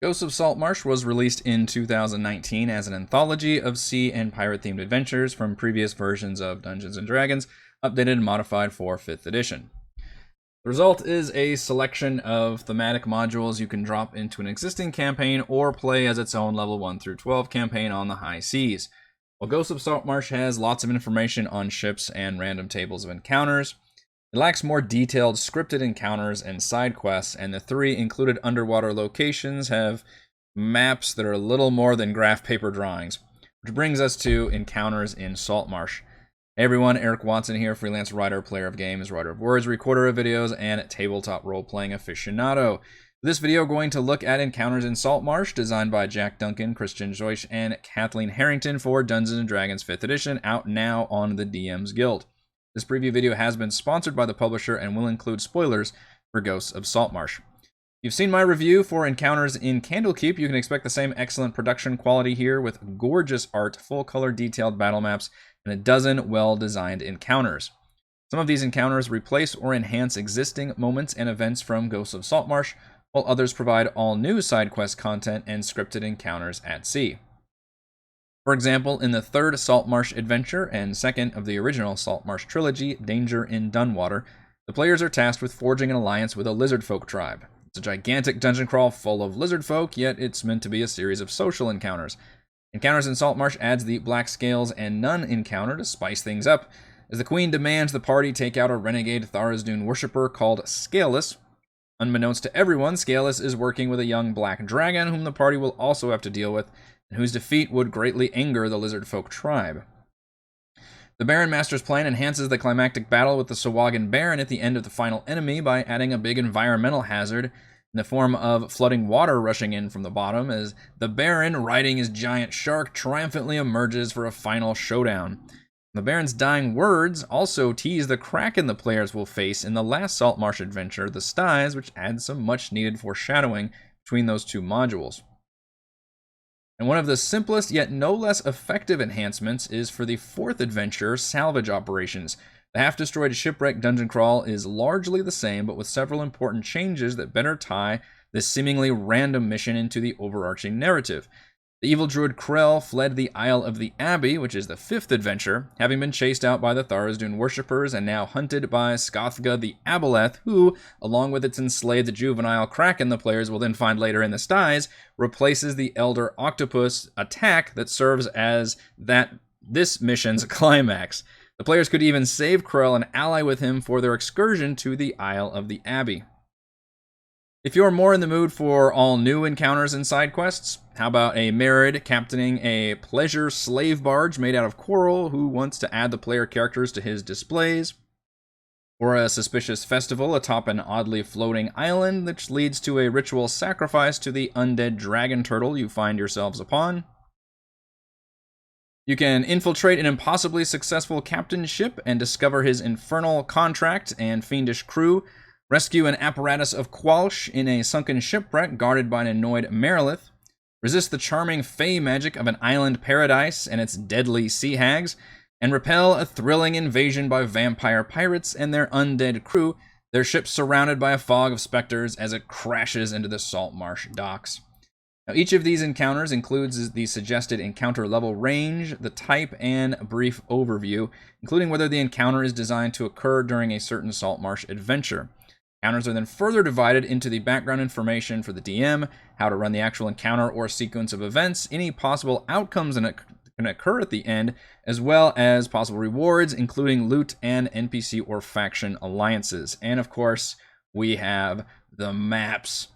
Ghosts of Saltmarsh was released in 2019 as an anthology of sea and pirate-themed adventures from previous versions of Dungeons & Dragons, updated and modified for 5th edition. The result is a selection of thematic modules you can drop into an existing campaign or play as its own level 1 through 12 campaign on the high seas. While Ghosts of Saltmarsh has lots of information on ships and random tables of encounters, it lacks more detailed scripted encounters and side quests, and the 3 included underwater locations have maps that are a little more than graph paper drawings. Which brings us to Encounters in Saltmarsh. Hey everyone, Eric Watson here, freelance writer, player of games, writer of words, recorder of videos, and tabletop role-playing aficionado. This video, we're going to look at Encounters in Saltmarsh, designed by Duncan, Christian Zeuch, and Kathleen Harington for Dungeons & Dragons 5th edition, out now on the DM's Guild. This preview video has been sponsored by the publisher and will include spoilers for Ghosts of Saltmarsh. You've seen my review for Encounters in Candlekeep. You can expect the same excellent production quality here with gorgeous art, full-color detailed battle maps, and a dozen well-designed encounters. Some of these encounters replace or enhance existing moments and events from Ghosts of Saltmarsh, while others provide all new side quest content and scripted encounters at sea. For example, in the 3rd Saltmarsh adventure and 2nd of the original Saltmarsh trilogy, Danger in Dunwater, the players are tasked with forging an alliance with a lizard folk tribe. It's a gigantic dungeon crawl full of lizard folk, yet it's meant to be a series of social encounters. Encounters in Saltmarsh adds the Black Scales and Nun encounter to spice things up, as the Queen demands the party take out a renegade Tharizdun worshipper called Scaleless. Unbeknownst to everyone, Scaleless is working with a young black dragon whom the party will also have to deal with, and whose defeat would greatly anger the lizard folk tribe. The Baron Master's plan enhances the climactic battle with the Sahuagin Baron at the end of the final enemy by adding a big environmental hazard in the form of flooding water rushing in from the bottom, as the Baron, riding his giant shark, triumphantly emerges for a final showdown. The Baron's dying words also tease the kraken the players will face in the last Saltmarsh adventure, the Styes, which adds some much-needed foreshadowing between those two modules. And one of the simplest yet no less effective enhancements is for the 4th adventure, Salvage Operations. The half-destroyed shipwreck dungeon crawl is largely the same, but with several important changes that better tie this seemingly random mission into the overarching narrative. The evil druid Krell fled the Isle of the Abbey, which is the 5th adventure, having been chased out by the Tharizdun worshippers and now hunted by Skothga the Aboleth, who, along with its enslaved juvenile kraken the players will then find later in the Styes, replaces the Elder Octopus attack that serves as this mission's climax. The players could even save Krell and ally with him for their excursion to the Isle of the Abbey. If you're more in the mood for all new encounters and side quests, how about a Merid captaining a pleasure slave barge made out of coral who wants to add the player characters to his displays? Or a suspicious festival atop an oddly floating island which leads to a ritual sacrifice to the undead dragon turtle you find yourselves upon? You can infiltrate an impossibly successful captain's ship and discover his infernal contract and fiendish crew, rescue an apparatus of Qualsh in a sunken shipwreck guarded by an annoyed Merilith, resist the charming fey magic of an island paradise and its deadly sea hags, and repel a thrilling invasion by vampire pirates and their undead crew, their ship surrounded by a fog of specters as it crashes into the Saltmarsh docks. Now, each of these encounters includes the suggested encounter level range, the type, and a brief overview, including whether the encounter is designed to occur during a certain Saltmarsh adventure. Encounters are then further divided into the background information for the DM, how to run the actual encounter or sequence of events, any possible outcomes that can occur at the end, as well as possible rewards, including loot and NPC or faction alliances. And of course, we have the maps.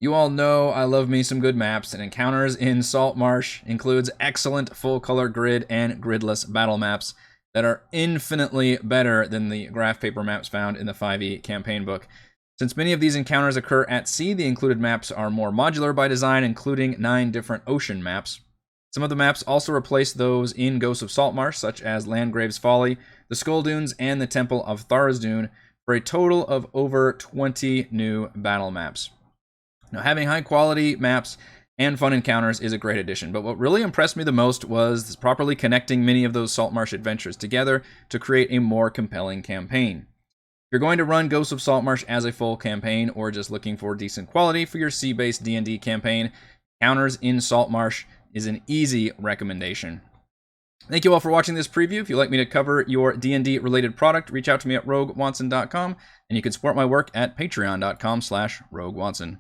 You all know I love me some good maps, and Encounters in Saltmarsh includes excellent full-color grid and gridless battle maps that are infinitely better than the graph paper maps found in the 5e campaign book. Since many of these encounters occur at sea, the included maps are more modular by design, including 9 different ocean maps. Some of the maps also replace those in Ghosts of Saltmarsh, such as Landgrave's Folly, the Skull Dunes, and the Temple of Tharizdun, for a total of over 20 new battle maps. Now, having high-quality maps and fun encounters is a great addition, but what really impressed me the most was properly connecting many of those Saltmarsh adventures together to create a more compelling campaign. If you're going to run Ghosts of Saltmarsh as a full campaign, or just looking for decent quality for your sea-based D&D campaign, Encounters in Saltmarsh is an easy recommendation. Thank you all for watching this preview. If you'd like me to cover your D&D related product, reach out to me at roguewatson.com, and you can support my work at patreon.com/roguewatson.